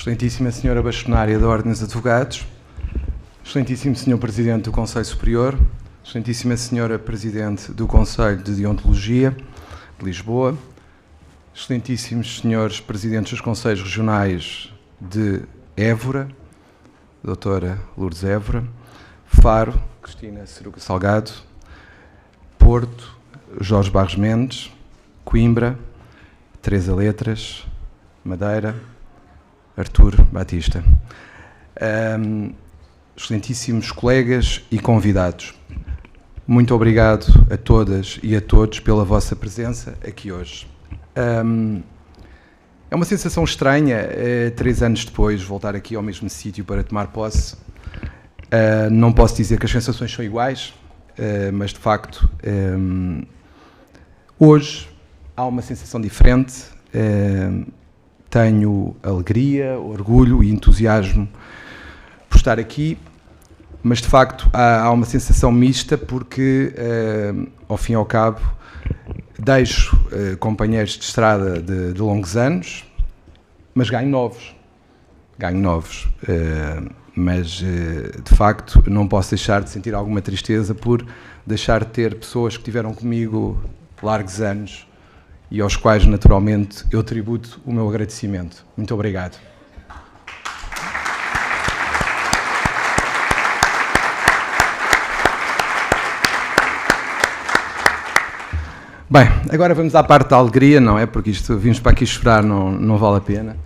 Excelentíssima Senhora Bastonária da Ordem dos Advogados, Excelentíssimo Senhor Presidente do Conselho Superior, Excelentíssima Senhora Presidente do Conselho de Deontologia de Lisboa, Excelentíssimos Senhores Presidentes dos Conselhos Regionais de Évora, Doutora Lourdes Évora, Faro, Cristina Ceruca Salgado, Porto, Jorge Barros Mendes, Coimbra, Teresa Letras, Madeira, Artur Batista. Excelentíssimos colegas e convidados, muito obrigado a todas e a todos pela vossa presença aqui hoje. É uma sensação estranha, 3 anos depois, voltar aqui ao mesmo sítio para tomar posse. Não posso dizer que as sensações são iguais, mas de facto, hoje há uma sensação diferente. Tenho alegria, orgulho e entusiasmo por estar aqui, mas de facto há uma sensação mista porque, ao fim e ao cabo, deixo companheiros de estrada de longos anos, mas ganho novos. Mas, de facto, não posso deixar de sentir alguma tristeza por deixar de ter pessoas que tiveram comigo largos anos e aos quais, naturalmente, eu tributo o meu agradecimento. Muito obrigado. Bem, agora vamos à parte da alegria, não é? Porque isto, vimos para aqui chorar, não vale a pena.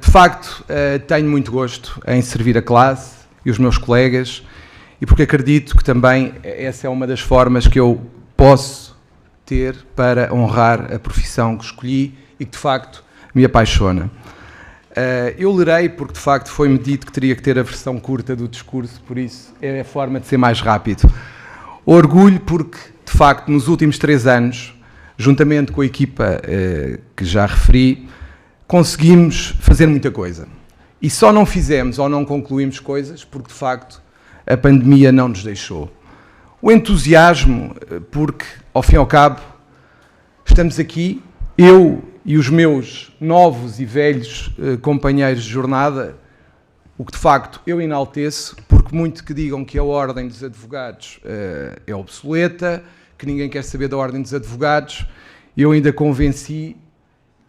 De facto, tenho muito gosto em servir a classe e os meus colegas, e porque acredito que também essa é uma das formas que eu posso ter para honrar a profissão que escolhi e que de facto me apaixona. Eu lerei porque de facto foi-me dito que teria que ter a versão curta do discurso, por isso é a forma de ser mais rápido. Orgulho porque de facto nos últimos 3 anos, juntamente com a equipa que já referi, conseguimos fazer muita coisa. E só não fizemos ou não concluímos coisas porque de facto a pandemia não nos deixou. O entusiasmo, porque, ao fim e ao cabo, estamos aqui, eu e os meus novos e velhos companheiros de jornada, o que de facto eu enalteço, porque muito que digam que a Ordem dos Advogados é obsoleta, que ninguém quer saber da Ordem dos Advogados, eu ainda convenci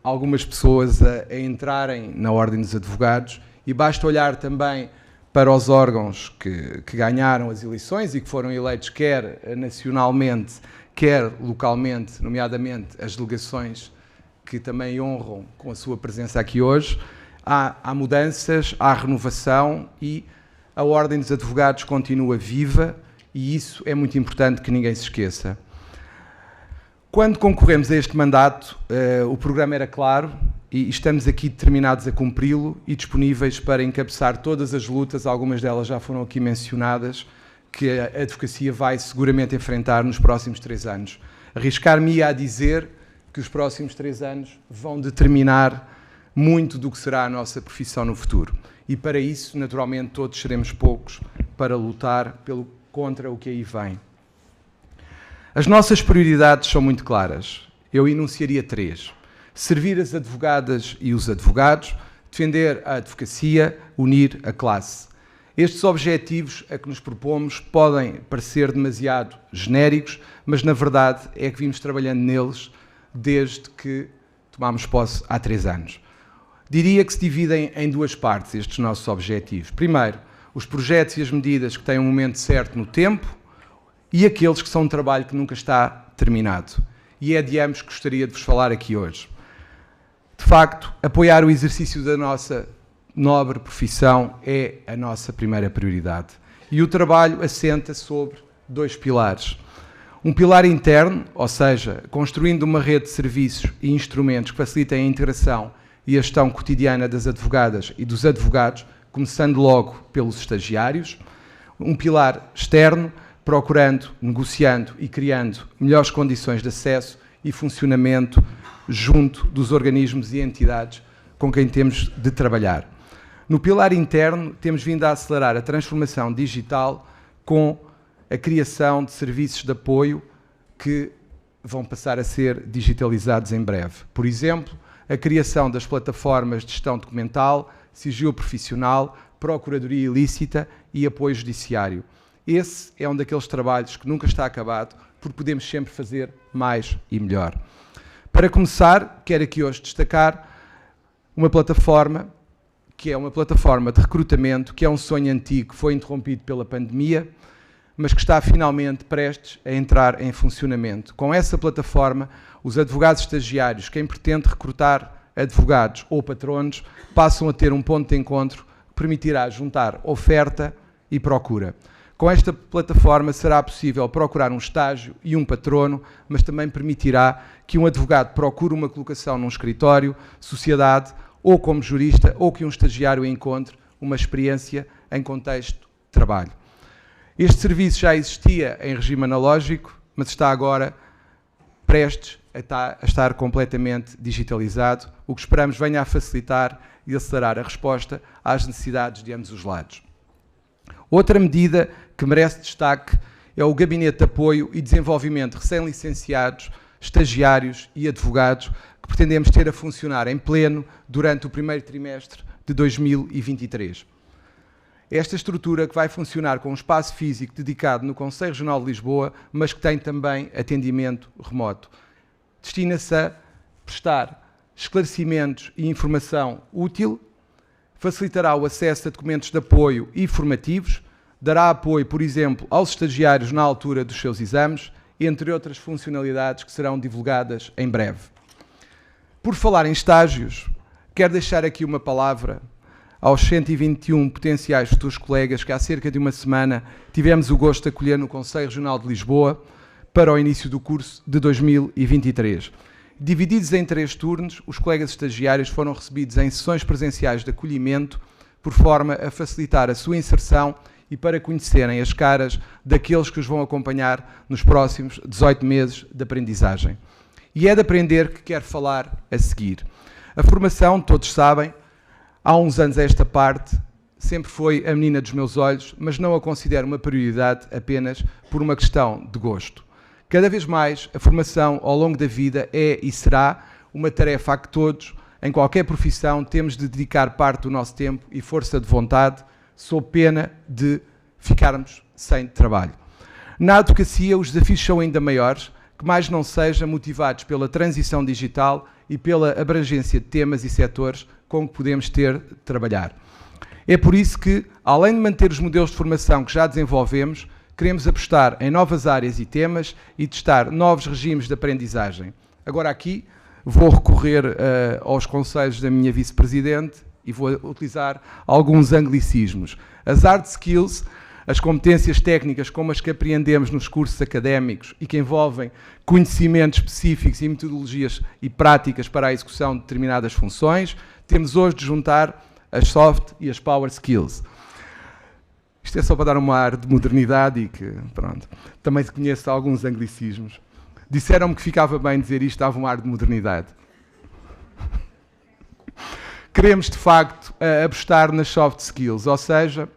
algumas pessoas a entrarem na Ordem dos Advogados, e basta olhar também para os órgãos que ganharam as eleições e que foram eleitos quer nacionalmente, quer localmente, nomeadamente as delegações que também honram com a sua presença aqui hoje. Há mudanças, há renovação e a Ordem dos Advogados continua viva e isso é muito importante que ninguém se esqueça. Quando concorremos a este mandato, o programa era claro e estamos aqui determinados a cumpri-lo e disponíveis para encabeçar todas as lutas, algumas delas já foram aqui mencionadas, que a advocacia vai seguramente enfrentar nos próximos 3 anos. Arriscar-me-ia a dizer que os próximos 3 anos vão determinar muito do que será a nossa profissão no futuro. E para isso, naturalmente, todos seremos poucos para lutar contra o que aí vem. As nossas prioridades são muito claras. Eu enunciaria 3. Servir as advogadas e os advogados, defender a advocacia, unir a classe. Estes objetivos a que nos propomos podem parecer demasiado genéricos, mas na verdade é que vimos trabalhando neles desde que tomámos posse há 3 anos. Diria que se dividem em 2 partes estes nossos objetivos. Primeiro, os projetos e as medidas que têm um momento certo no tempo e aqueles que são um trabalho que nunca está terminado. E é de ambos que gostaria de vos falar aqui hoje. De facto, apoiar o exercício da nossa nobre profissão é a nossa primeira prioridade. E o trabalho assenta sobre 2 pilares. Um pilar interno, ou seja, construindo uma rede de serviços e instrumentos que facilitem a integração e a gestão cotidiana das advogadas e dos advogados, começando logo pelos estagiários. Um pilar externo, procurando, negociando e criando melhores condições de acesso e funcionamento junto dos organismos e entidades com quem temos de trabalhar. No pilar interno, temos vindo a acelerar a transformação digital com a criação de serviços de apoio que vão passar a ser digitalizados em breve. Por exemplo, a criação das plataformas de gestão documental, sigilo profissional, procuradoria ilícita e apoio judiciário. Esse é um daqueles trabalhos que nunca está acabado, porque podemos sempre fazer mais e melhor. Para começar, quero aqui hoje destacar uma plataforma que é uma plataforma de recrutamento, que é um sonho antigo, que foi interrompido pela pandemia, mas que está finalmente prestes a entrar em funcionamento. Com essa plataforma, os advogados estagiários, quem pretende recrutar advogados ou patronos, passam a ter um ponto de encontro que permitirá juntar oferta e procura. Com esta plataforma será possível procurar um estágio e um patrono, mas também permitirá que um advogado procure uma colocação num escritório, sociedade, ou como jurista, ou que um estagiário encontre uma experiência em contexto de trabalho. Este serviço já existia em regime analógico, mas está agora prestes a estar completamente digitalizado, o que esperamos venha a facilitar e acelerar a resposta às necessidades de ambos os lados. Outra medida que merece destaque é o Gabinete de Apoio e Desenvolvimento de Recém-Licenciados, Estagiários e Advogados, que pretendemos ter a funcionar em pleno durante o primeiro trimestre de 2023. Esta estrutura que vai funcionar com um espaço físico dedicado no Conselho Regional de Lisboa, mas que tem também atendimento remoto. Destina-se a prestar esclarecimentos e informação útil, facilitará o acesso a documentos de apoio e formativos, dará apoio, por exemplo, aos estagiários na altura dos seus exames, entre outras funcionalidades que serão divulgadas em breve. Por falar em estágios, quero deixar aqui uma palavra aos 121 potenciais futuros colegas que há cerca de uma semana tivemos o gosto de acolher no Conselho Regional de Lisboa para o início do curso de 2023. Divididos em 3 turnos, os colegas estagiários foram recebidos em sessões presenciais de acolhimento, por forma a facilitar a sua inserção e para conhecerem as caras daqueles que os vão acompanhar nos próximos 18 meses de aprendizagem. E é de aprender que quero falar a seguir. A formação, todos sabem, há uns anos a esta parte, sempre foi a menina dos meus olhos, mas não a considero uma prioridade apenas por uma questão de gosto. Cada vez mais, a formação ao longo da vida é e será uma tarefa a que todos, em qualquer profissão, temos de dedicar parte do nosso tempo e força de vontade, sob pena de ficarmos sem trabalho. Na advocacia, os desafios são ainda maiores, que mais não seja motivados pela transição digital e pela abrangência de temas e setores com que podemos ter de trabalhar. É por isso que, além de manter os modelos de formação que já desenvolvemos, queremos apostar em novas áreas e temas e testar novos regimes de aprendizagem. Agora aqui vou recorrer aos conselhos da minha vice-presidente e vou utilizar alguns anglicismos. As hard skills, as competências técnicas como as que apreendemos nos cursos académicos e que envolvem conhecimentos específicos e metodologias e práticas para a execução de determinadas funções, temos hoje de juntar as soft e as power skills. Isto é só para dar um ar de modernidade e que, pronto, também conheço alguns anglicismos. Disseram-me que ficava bem dizer isto, dava um ar de modernidade. Queremos, de facto, apostar nas soft skills, ou seja,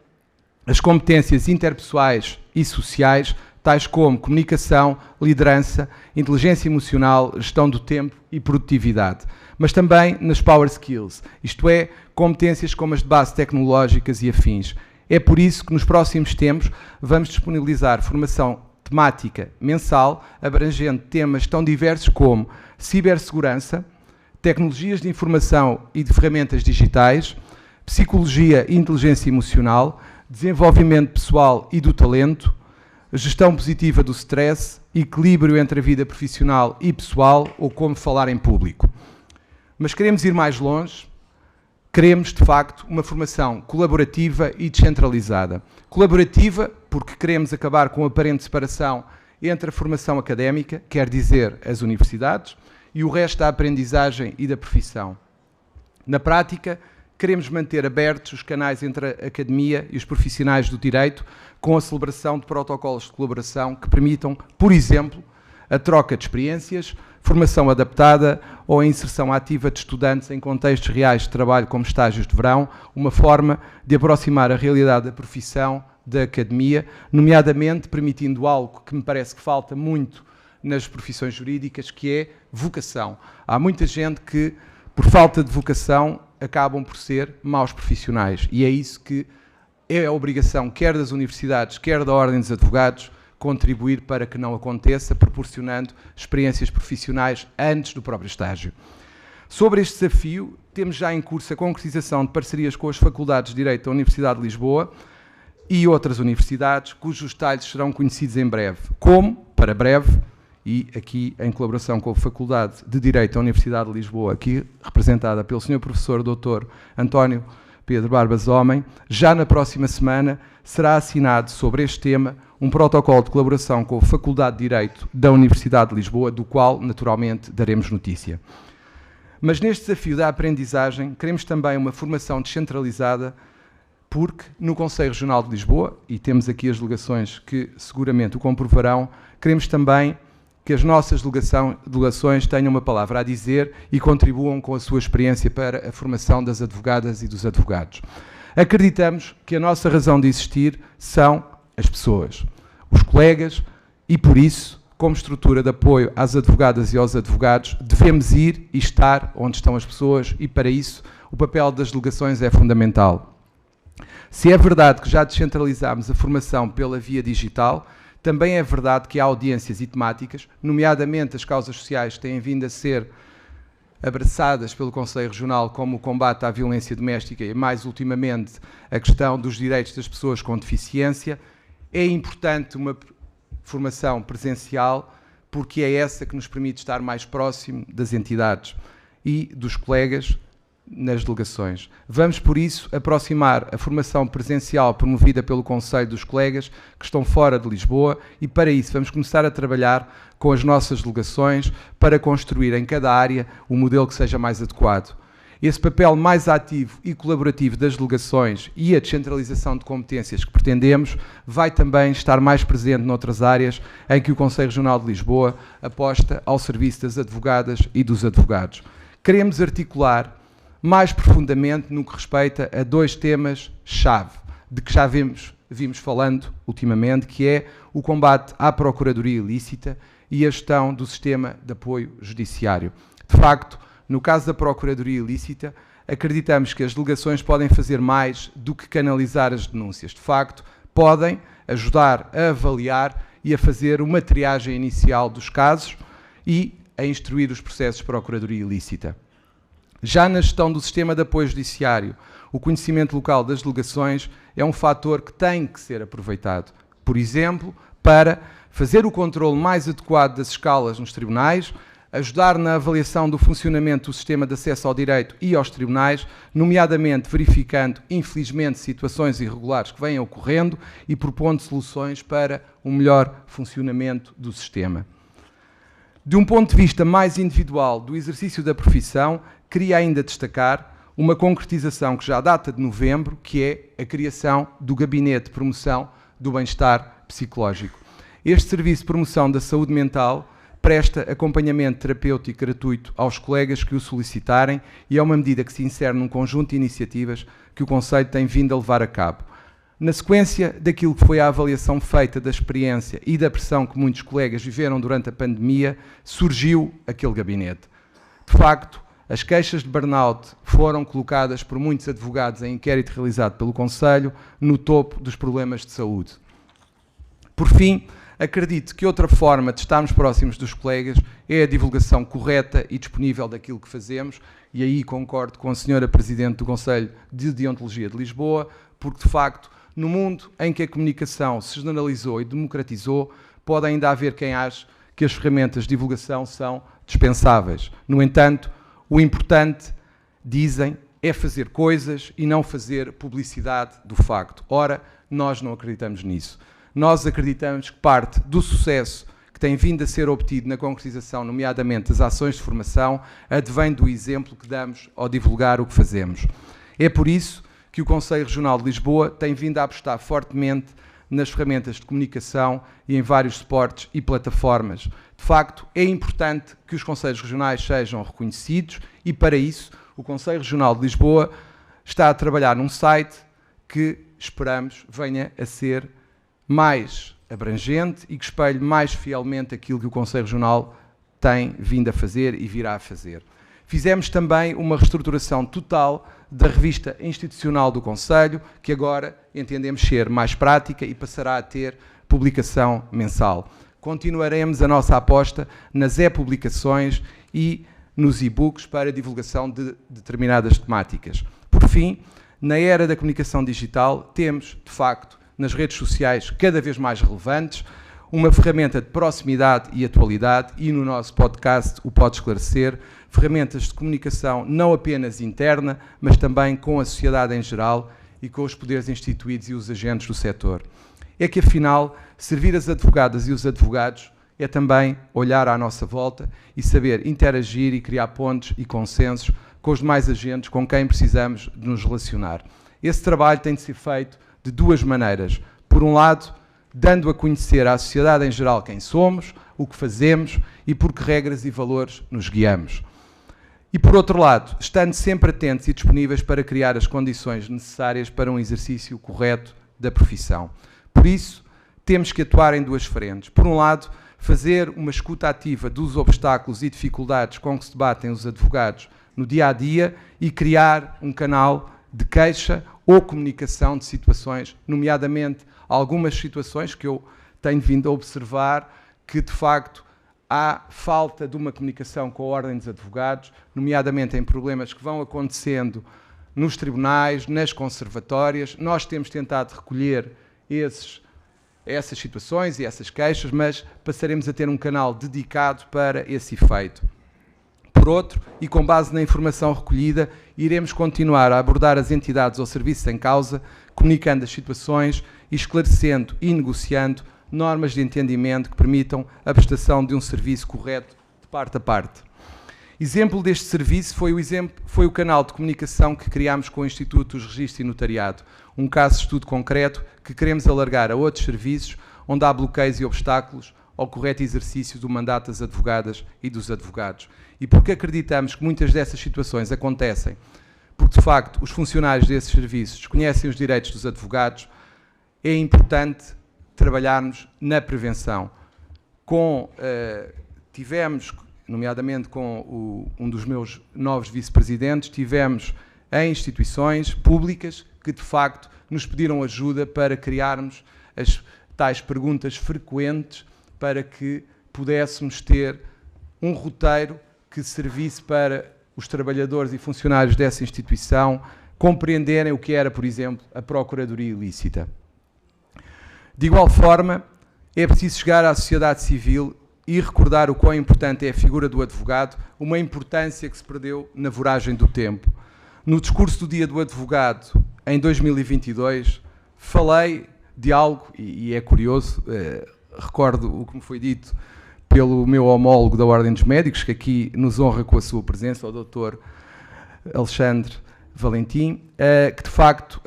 as competências interpessoais e sociais, tais como comunicação, liderança, inteligência emocional, gestão do tempo e produtividade. Mas também nas power skills, isto é, competências como as de base tecnológicas e afins. É por isso que nos próximos tempos vamos disponibilizar formação temática mensal, abrangendo temas tão diversos como cibersegurança, tecnologias de informação e de ferramentas digitais, psicologia e inteligência emocional, desenvolvimento pessoal e do talento, gestão positiva do stress, equilíbrio entre a vida profissional e pessoal ou como falar em público. Mas queremos ir mais longe, queremos, de facto, uma formação colaborativa e descentralizada. Colaborativa porque queremos acabar com a aparente separação entre a formação académica, quer dizer, as universidades, e o resto da aprendizagem e da profissão. Na prática, queremos manter abertos os canais entre a academia e os profissionais do direito com a celebração de protocolos de colaboração que permitam, por exemplo, a troca de experiências, formação adaptada ou a inserção ativa de estudantes em contextos reais de trabalho como estágios de verão, uma forma de aproximar a realidade da profissão da academia, nomeadamente permitindo algo que me parece que falta muito nas profissões jurídicas, que é vocação. Há muita gente que por falta de vocação, acabam por ser maus profissionais. E é isso que é a obrigação, quer das universidades, quer da Ordem dos Advogados, contribuir para que não aconteça, proporcionando experiências profissionais antes do próprio estágio. Sobre este desafio, temos já em curso a concretização de parcerias com as Faculdades de Direito da Universidade de Lisboa e outras universidades, cujos detalhes serão conhecidos em breve. Como, para breve, e aqui em colaboração com a Faculdade de Direito da Universidade de Lisboa, aqui representada pelo Sr. Professor Dr. António Pedro Barbas Homem, já na próxima semana será assinado sobre este tema um protocolo de colaboração com a Faculdade de Direito da Universidade de Lisboa, do qual, naturalmente, daremos notícia. Mas neste desafio da aprendizagem, queremos também uma formação descentralizada, porque no Conselho Regional de Lisboa, e temos aqui as delegações que seguramente o comprovarão, queremos também que as nossas delegações tenham uma palavra a dizer e contribuam com a sua experiência para a formação das advogadas e dos advogados. Acreditamos que a nossa razão de existir são as pessoas, os colegas, e por isso, como estrutura de apoio às advogadas e aos advogados, devemos ir e estar onde estão as pessoas, e para isso o papel das delegações é fundamental. Se é verdade que já descentralizámos a formação pela via digital, também é verdade que há audiências e temáticas, nomeadamente as causas sociais que têm vindo a ser abraçadas pelo Conselho Regional, como o combate à violência doméstica e, mais ultimamente, a questão dos direitos das pessoas com deficiência. É importante uma formação presencial, porque é essa que nos permite estar mais próximo das entidades e dos colegas nas delegações. Vamos, por isso, aproximar a formação presencial promovida pelo Conselho dos Colegas que estão fora de Lisboa, e para isso vamos começar a trabalhar com as nossas delegações para construir em cada área o modelo que seja mais adequado. Esse papel mais ativo e colaborativo das delegações e a descentralização de competências que pretendemos vai também estar mais presente noutras áreas em que o Conselho Regional de Lisboa aposta ao serviço das advogadas e dos advogados. Queremos articular mais profundamente no que respeita a dois temas-chave, de que já vimos falando ultimamente, que é o combate à procuradoria ilícita e a gestão do sistema de apoio judiciário. De facto, no caso da procuradoria ilícita, acreditamos que as delegações podem fazer mais do que canalizar as denúncias. De facto, podem ajudar a avaliar e a fazer uma triagem inicial dos casos e a instruir os processos de procuradoria ilícita. Já na gestão do sistema de apoio judiciário, o conhecimento local das delegações é um fator que tem que ser aproveitado. Por exemplo, para fazer o controle mais adequado das escalas nos tribunais, ajudar na avaliação do funcionamento do sistema de acesso ao direito e aos tribunais, nomeadamente verificando, infelizmente, situações irregulares que vêm ocorrendo e propondo soluções para um melhor funcionamento do sistema. De um ponto de vista mais individual do exercício da profissão, queria ainda destacar uma concretização que já data de novembro, que é a criação do Gabinete de Promoção do Bem-Estar Psicológico. Este serviço de promoção da saúde mental presta acompanhamento terapêutico gratuito aos colegas que o solicitarem e é uma medida que se insere num conjunto de iniciativas que o Conselho tem vindo a levar a cabo. Na sequência daquilo que foi a avaliação feita da experiência e da pressão que muitos colegas viveram durante a pandemia, surgiu aquele gabinete. De facto, as queixas de burnout foram colocadas por muitos advogados em inquérito realizado pelo Conselho no topo dos problemas de saúde. Por fim, acredito que outra forma de estarmos próximos dos colegas é a divulgação correta e disponível daquilo que fazemos, e aí concordo com a senhora Presidente do Conselho de Deontologia de Lisboa, porque, de facto, no mundo em que a comunicação se generalizou e democratizou, pode ainda haver quem ache que as ferramentas de divulgação são dispensáveis. No entanto, o importante, dizem, é fazer coisas e não fazer publicidade do facto. Ora, nós não acreditamos nisso. Nós acreditamos que parte do sucesso que tem vindo a ser obtido na concretização, nomeadamente das ações de formação, advém do exemplo que damos ao divulgar o que fazemos. É por isso que o Conselho Regional de Lisboa tem vindo a apostar fortemente nas ferramentas de comunicação e em vários suportes e plataformas. De facto, é importante que os Conselhos Regionais sejam reconhecidos e, para isso, o Conselho Regional de Lisboa está a trabalhar num site que esperamos venha a ser mais abrangente e que espelhe mais fielmente aquilo que o Conselho Regional tem vindo a fazer e virá a fazer. Fizemos também uma reestruturação total da revista institucional do Conselho, que agora entendemos ser mais prática e passará a ter publicação mensal. Continuaremos a nossa aposta nas e-publicações e nos e-books para divulgação de determinadas temáticas. Por fim, na era da comunicação digital, temos, de facto, nas redes sociais cada vez mais relevantes, uma ferramenta de proximidade e atualidade e no nosso podcast o Pode Esclarecer, ferramentas de comunicação não apenas interna, mas também com a sociedade em geral e com os poderes instituídos e os agentes do setor. É que, afinal, servir as advogadas e os advogados é também olhar à nossa volta e saber interagir e criar pontes e consensos com os demais agentes com quem precisamos de nos relacionar. Esse trabalho tem de ser feito de duas maneiras. Por um lado, dando a conhecer à sociedade em geral quem somos, o que fazemos e por que regras e valores nos guiamos. E por outro lado, estando sempre atentos e disponíveis para criar as condições necessárias para um exercício correto da profissão. Por isso, temos que atuar em duas frentes. Por um lado, fazer uma escuta ativa dos obstáculos e dificuldades com que se debatem os advogados no dia-a-dia e criar um canal de queixa ou comunicação de situações, nomeadamente algumas situações que eu tenho vindo a observar que, de facto, há falta de uma comunicação com a Ordem dos Advogados, nomeadamente em problemas que vão acontecendo nos tribunais, nas conservatórias. Nós temos tentado recolher essas situações e essas queixas, mas passaremos a ter um canal dedicado para esse efeito. Por outro, e com base na informação recolhida, iremos continuar a abordar as entidades ou serviços em causa, comunicando as situações, esclarecendo e negociando normas de entendimento que permitam a prestação de um serviço correto de parte a parte. Exemplo deste serviço foi o canal de comunicação que criámos com o Instituto dos Registros e Notariado, um caso de estudo concreto que queremos alargar a outros serviços onde há bloqueios e obstáculos ao correto exercício do mandato das advogadas e dos advogados. E porque acreditamos que muitas dessas situações acontecem porque, de facto, os funcionários desses serviços desconhecem os direitos dos advogados, é importante trabalharmos na prevenção. Tivemos, nomeadamente com um dos meus novos vice-presidentes, tivemos em instituições públicas que, de facto, nos pediram ajuda para criarmos as tais perguntas frequentes para que pudéssemos ter um roteiro que servisse para os trabalhadores e funcionários dessa instituição compreenderem o que era, por exemplo, a procuradoria ilícita. De igual forma, é preciso chegar à sociedade civil e recordar o quão importante é a figura do advogado, uma importância que se perdeu na voragem do tempo. No discurso do Dia do Advogado, em 2022, falei de algo, e é curioso, recordo o que me foi dito pelo meu homólogo da Ordem dos Médicos, que aqui nos honra com a sua presença, o Dr. Alexandre Valentim, que de facto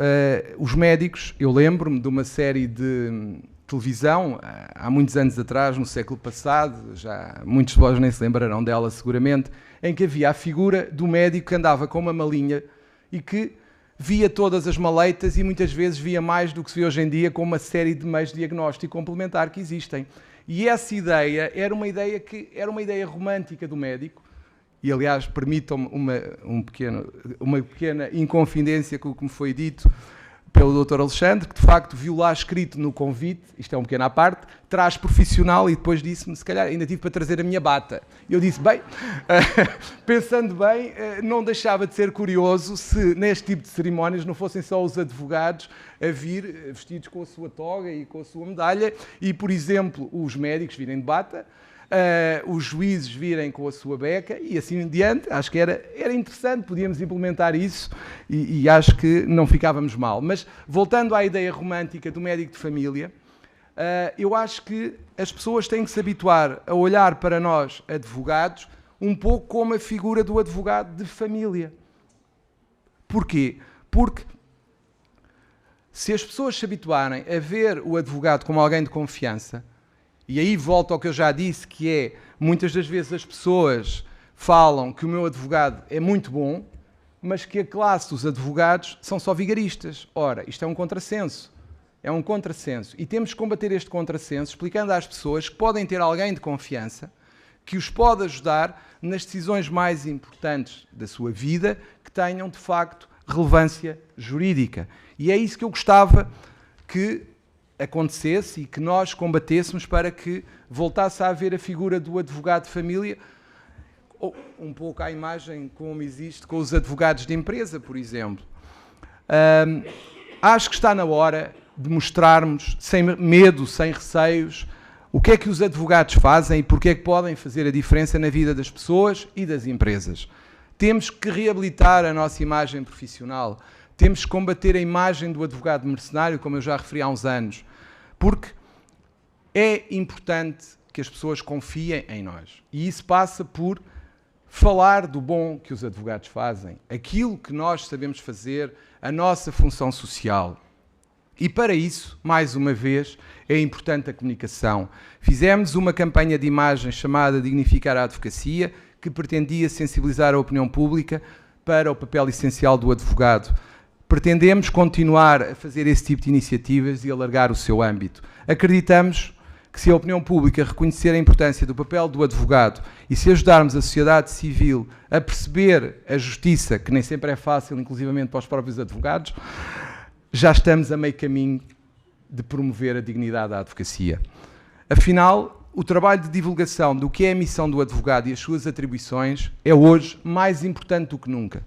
os médicos, eu lembro-me de uma série de televisão, há muitos anos atrás, no século passado, já muitos de vós nem se lembrarão dela seguramente, em que havia a figura do médico que andava com uma malinha e que via todas as maleitas e muitas vezes via mais do que se vê hoje em dia com uma série de meios de diagnóstico complementar que existem. E essa ideia era uma ideia romântica do médico, e aliás permitam-me uma pequena inconfidência com o que me foi dito pelo Dr. Alexandre, que de facto viu lá escrito no convite, isto é um pequeno à parte, traje profissional, e depois disse-me, se calhar ainda tive para trazer a minha bata. E eu disse, bem, pensando bem, não deixava de ser curioso se neste tipo de cerimónias não fossem só os advogados a vir vestidos com a sua toga e com a sua medalha, e, por exemplo, os médicos virem de bata, os juízes virem com a sua beca e assim em diante. Acho que era interessante, podíamos implementar isso e acho que não ficávamos mal. Mas voltando à ideia romântica do médico de família, eu acho que as pessoas têm que se habituar a olhar para nós, advogados, um pouco como a figura do advogado de família. Porquê? Porque se as pessoas se habituarem a ver o advogado como alguém de confiança, e aí volto ao que eu já disse, que é, muitas das vezes as pessoas falam que o meu advogado é muito bom, mas que a classe dos advogados são só vigaristas. Ora, isto é um contrassenso. É um contrassenso. E temos que combater este contrassenso explicando às pessoas que podem ter alguém de confiança que os pode ajudar nas decisões mais importantes da sua vida, que tenham, de facto, relevância jurídica. E é isso que eu gostava que acontecesse e que nós combatêssemos para que voltasse a haver a figura do advogado de família, ou um pouco à imagem como existe com os advogados de empresa, por exemplo. Acho que está na hora de mostrarmos, sem medo, sem receios, o que é que os advogados fazem e porque é que podem fazer a diferença na vida das pessoas e das empresas. Temos que reabilitar a nossa imagem profissional, temos que combater a imagem do advogado mercenário, como eu já referi há uns anos, porque é importante que as pessoas confiem em nós. E isso passa por falar do bom que os advogados fazem, aquilo que nós sabemos fazer, a nossa função social. E para isso, mais uma vez, é importante a comunicação. Fizemos uma campanha de imagem chamada Dignificar a Advocacia, que pretendia sensibilizar a opinião pública para o papel essencial do advogado. Pretendemos continuar a fazer esse tipo de iniciativas e alargar o seu âmbito. Acreditamos que se a opinião pública reconhecer a importância do papel do advogado e se ajudarmos a sociedade civil a perceber a justiça, que nem sempre é fácil, inclusivamente para os próprios advogados, já estamos a meio caminho de promover a dignidade da advocacia. Afinal, o trabalho de divulgação do que é a missão do advogado e as suas atribuições é hoje mais importante do que nunca.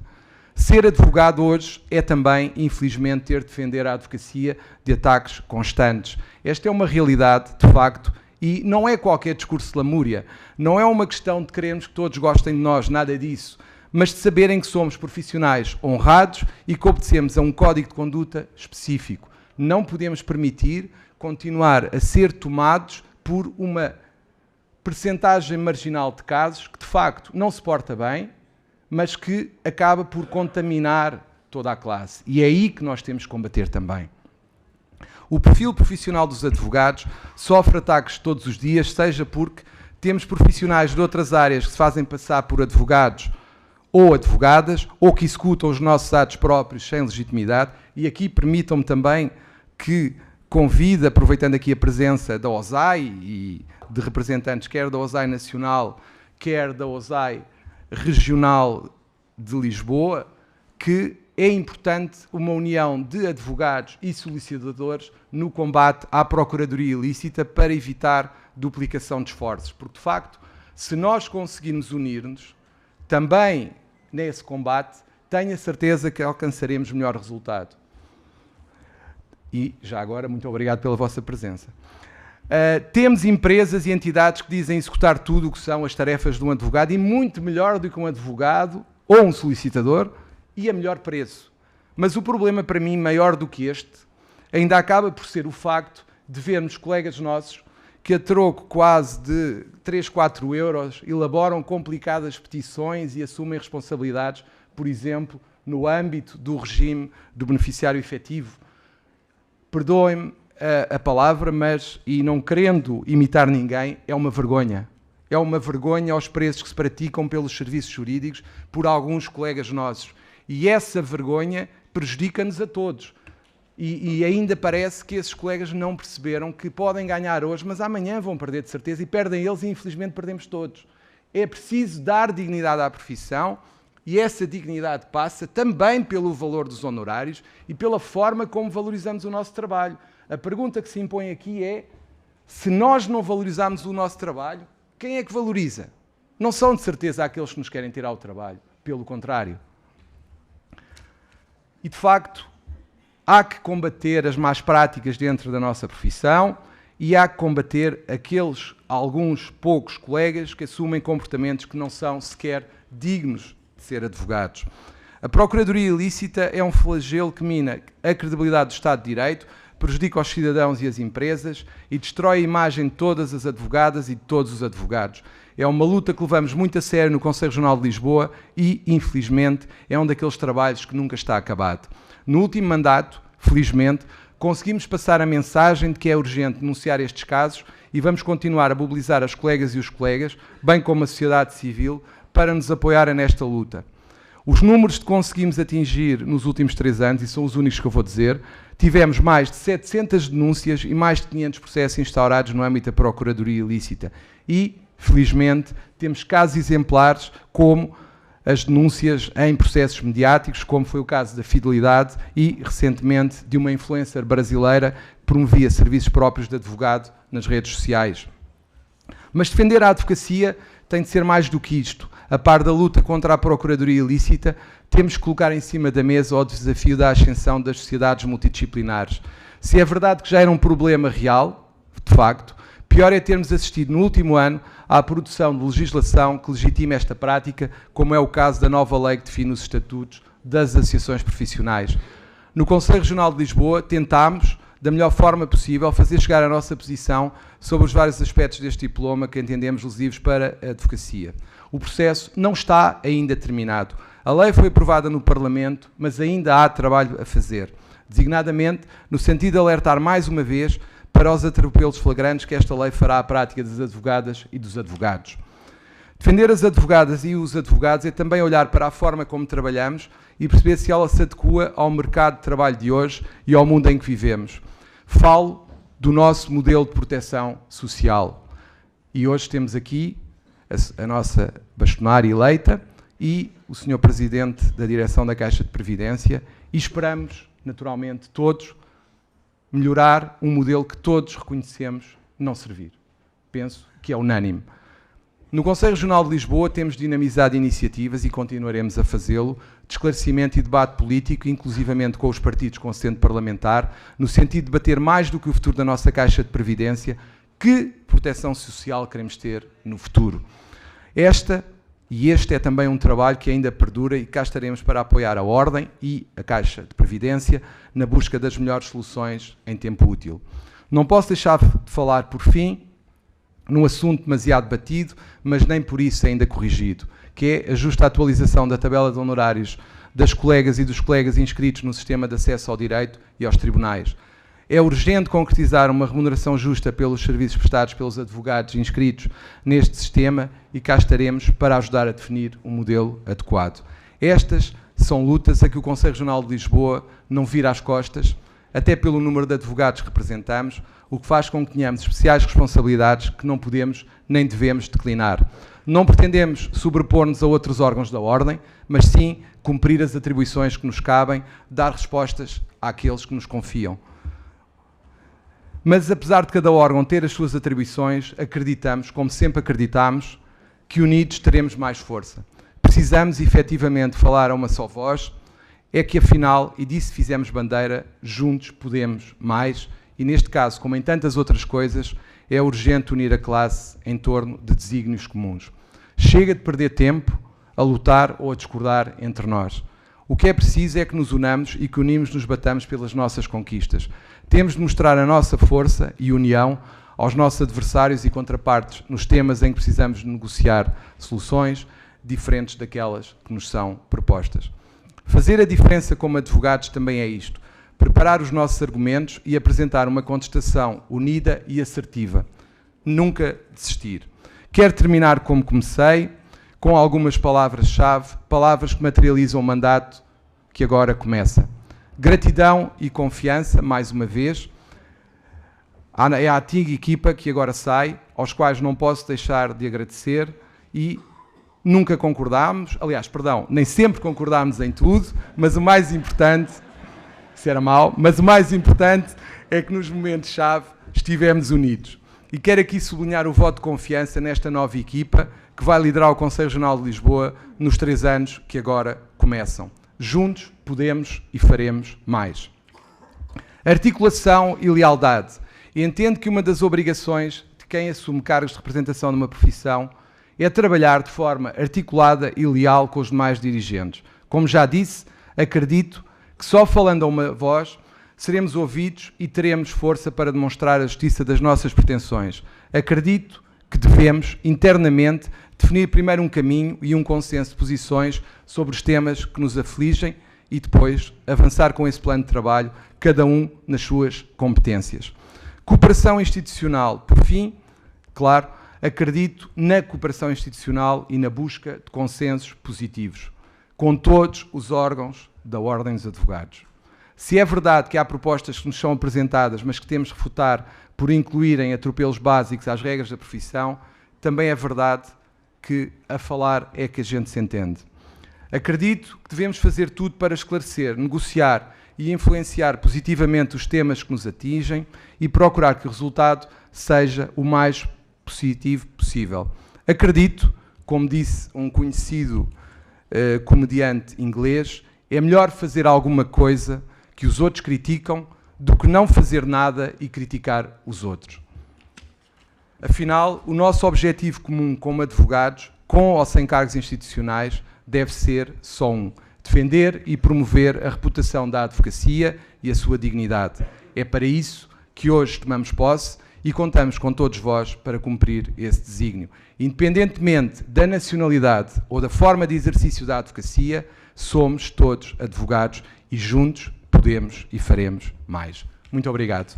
Ser advogado hoje é também, infelizmente, ter de defender a advocacia de ataques constantes. Esta é uma realidade, de facto, e não é qualquer discurso de lamúria. Não é uma questão de querermos que todos gostem de nós, nada disso, mas de saberem que somos profissionais honrados e que obedecemos a um código de conduta específico. Não podemos permitir continuar a ser tomados por uma percentagem marginal de casos que, de facto, não se porta bem, mas que acaba por contaminar toda a classe. E é aí que nós temos que combater também. O perfil profissional dos advogados sofre ataques todos os dias, seja porque temos profissionais de outras áreas que se fazem passar por advogados ou advogadas, ou que executam os nossos atos próprios sem legitimidade, e aqui permitam-me também que convide, aproveitando aqui a presença da OSAI e de representantes quer da OSAI Nacional, quer da OSAI Regional de Lisboa, que é importante uma união de advogados e solicitadores no combate à procuradoria ilícita para evitar duplicação de esforços. Porque, de facto, se nós conseguirmos unir-nos também nesse combate, tenho a certeza que alcançaremos melhor resultado. E, já agora, muito obrigado pela vossa presença. Temos empresas e entidades que dizem executar tudo o que são as tarefas de um advogado e muito melhor do que um advogado ou um solicitador e a melhor preço. Mas o problema para mim, maior do que este, ainda acaba por ser o facto de vermos colegas nossos que a troco quase de 3, 4 euros elaboram complicadas petições e assumem responsabilidades, por exemplo, no âmbito do regime do beneficiário efetivo. Perdoem-me a palavra, mas, e não querendo imitar ninguém, é uma vergonha. É uma vergonha aos preços que se praticam pelos serviços jurídicos por alguns colegas nossos. E essa vergonha prejudica-nos a todos. E ainda parece que esses colegas não perceberam que podem ganhar hoje, mas amanhã vão perder de certeza, e perdem eles e infelizmente perdemos todos. É preciso dar dignidade à profissão, e essa dignidade passa também pelo valor dos honorários e pela forma como valorizamos o nosso trabalho. A pergunta que se impõe aqui é, se nós não valorizarmos o nosso trabalho, quem é que valoriza? Não são de certeza aqueles que nos querem tirar o trabalho, pelo contrário. E de facto, há que combater as más práticas dentro da nossa profissão e há que combater alguns poucos colegas que assumem comportamentos que não são sequer dignos de ser advogados. A procuradoria ilícita é um flagelo que mina a credibilidade do Estado de Direito, prejudica os cidadãos e as empresas e destrói a imagem de todas as advogadas e de todos os advogados. É uma luta que levamos muito a sério no Conselho Regional de Lisboa e, infelizmente, é um daqueles trabalhos que nunca está acabado. No último mandato, felizmente, conseguimos passar a mensagem de que é urgente denunciar estes casos e vamos continuar a mobilizar as colegas e os colegas, bem como a sociedade civil, para nos apoiarem nesta luta. Os números que conseguimos atingir nos últimos 3 anos, e são os únicos que eu vou dizer, tivemos mais de 700 denúncias e mais de 500 processos instaurados no âmbito da procuradoria ilícita. E Felizmente, temos casos exemplares como as denúncias em processos mediáticos, como foi o caso da Fidelidade e, recentemente, de uma influencer brasileira que promovia serviços próprios de advogado nas redes sociais. Mas defender a advocacia tem de ser mais do que isto. A par da luta contra a procuradoria ilícita, temos que colocar em cima da mesa o desafio da ascensão das sociedades multidisciplinares. Se é verdade que já era um problema real, de facto, pior é termos assistido no último ano à produção de legislação que legitima esta prática, como é o caso da nova lei que define os estatutos das associações profissionais. No Conselho Regional de Lisboa tentámos, da melhor forma possível, fazer chegar a nossa posição sobre os vários aspectos deste diploma que entendemos lesivos para a advocacia. O processo não está ainda terminado. A lei foi aprovada no Parlamento, mas ainda há trabalho a fazer, designadamente no sentido de alertar mais uma vez para os atropelos flagrantes que esta lei fará à prática das advogadas e dos advogados. Defender as advogadas e os advogados é também olhar para a forma como trabalhamos e perceber se ela se adequa ao mercado de trabalho de hoje e ao mundo em que vivemos. Falo do nosso modelo de proteção social. E hoje temos aqui a nossa bastonária eleita e o Sr. Presidente da Direção da Caixa de Previdência e esperamos, naturalmente, todos, melhorar um modelo que todos reconhecemos não servir. Penso que é unânime. No Conselho Regional de Lisboa temos dinamizado iniciativas e continuaremos a fazê-lo de esclarecimento e debate político, inclusivamente com os partidos com assento parlamentar, no sentido de debater mais do que o futuro da nossa Caixa de Previdência, que proteção social queremos ter no futuro. Este é também um trabalho que ainda perdura e cá estaremos para apoiar a Ordem e a Caixa de Previdência na busca das melhores soluções em tempo útil. Não posso deixar de falar, por fim, num assunto demasiado batido, mas nem por isso ainda corrigido, que é a justa atualização da tabela de honorários das colegas e dos colegas inscritos no sistema de acesso ao direito e aos tribunais. É urgente concretizar uma remuneração justa pelos serviços prestados pelos advogados inscritos neste sistema e cá estaremos para ajudar a definir um modelo adequado. Estas são lutas a que o Conselho Regional de Lisboa não vira as costas, até pelo número de advogados que representamos, o que faz com que tenhamos especiais responsabilidades que não podemos nem devemos declinar. Não pretendemos sobrepor-nos a outros órgãos da Ordem, mas sim cumprir as atribuições que nos cabem, dar respostas àqueles que nos confiam. Mas, apesar de cada órgão ter as suas atribuições, acreditamos, como sempre acreditamos, que unidos teremos mais força. Precisamos, efetivamente, falar a uma só voz, é que, afinal, e disso fizemos bandeira, juntos podemos mais, e neste caso, como em tantas outras coisas, é urgente unir a classe em torno de desígnios comuns. Chega de perder tempo a lutar ou a discordar entre nós. O que é preciso é que nos unamos e que unimos nos batamos pelas nossas conquistas. Temos de mostrar a nossa força e união aos nossos adversários e contrapartes nos temas em que precisamos de negociar soluções diferentes daquelas que nos são propostas. Fazer a diferença como advogados também é isto. Preparar os nossos argumentos e apresentar uma contestação unida e assertiva. Nunca desistir. Quero terminar como comecei, com algumas palavras-chave, palavras que materializam o mandato que agora começa. Gratidão e confiança, mais uma vez, é a antiga equipa que agora sai, aos quais não posso deixar de agradecer e nunca concordámos, nem sempre concordámos em tudo, mas o mais importante, isso era mau, mas o mais importante é que nos momentos-chave estivemos unidos. E quero aqui sublinhar o voto de confiança nesta nova equipa que vai liderar o Conselho Regional de Lisboa nos 3 anos que agora começam. Juntos podemos e faremos mais. Articulação e lealdade. Entendo que uma das obrigações de quem assume cargos de representação numa profissão é trabalhar de forma articulada e leal com os demais dirigentes. Como já disse, acredito que só falando a uma voz seremos ouvidos e teremos força para demonstrar a justiça das nossas pretensões. Acredito que devemos, internamente, definir primeiro um caminho e um consenso de posições sobre os temas que nos afligem e depois avançar com esse plano de trabalho, cada um nas suas competências. Cooperação institucional. Por fim, claro, acredito na cooperação institucional e na busca de consensos positivos com todos os órgãos da Ordem dos Advogados. Se é verdade que há propostas que nos são apresentadas, mas que temos de refutar por incluírem atropelos básicos às regras da profissão, também é verdade que a falar é que a gente se entende. Acredito que devemos fazer tudo para esclarecer, negociar e influenciar positivamente os temas que nos atingem e procurar que o resultado seja o mais positivo possível. Acredito, como disse um conhecido comediante inglês, é melhor fazer alguma coisa que os outros criticam do que não fazer nada e criticar os outros. Afinal, o nosso objetivo comum como advogados, com ou sem cargos institucionais, deve ser só um: defender e promover a reputação da advocacia e a sua dignidade. É para isso que hoje tomamos posse e contamos com todos vós para cumprir esse desígnio. Independentemente da nacionalidade ou da forma de exercício da advocacia, somos todos advogados e juntos podemos e faremos mais. Muito obrigado.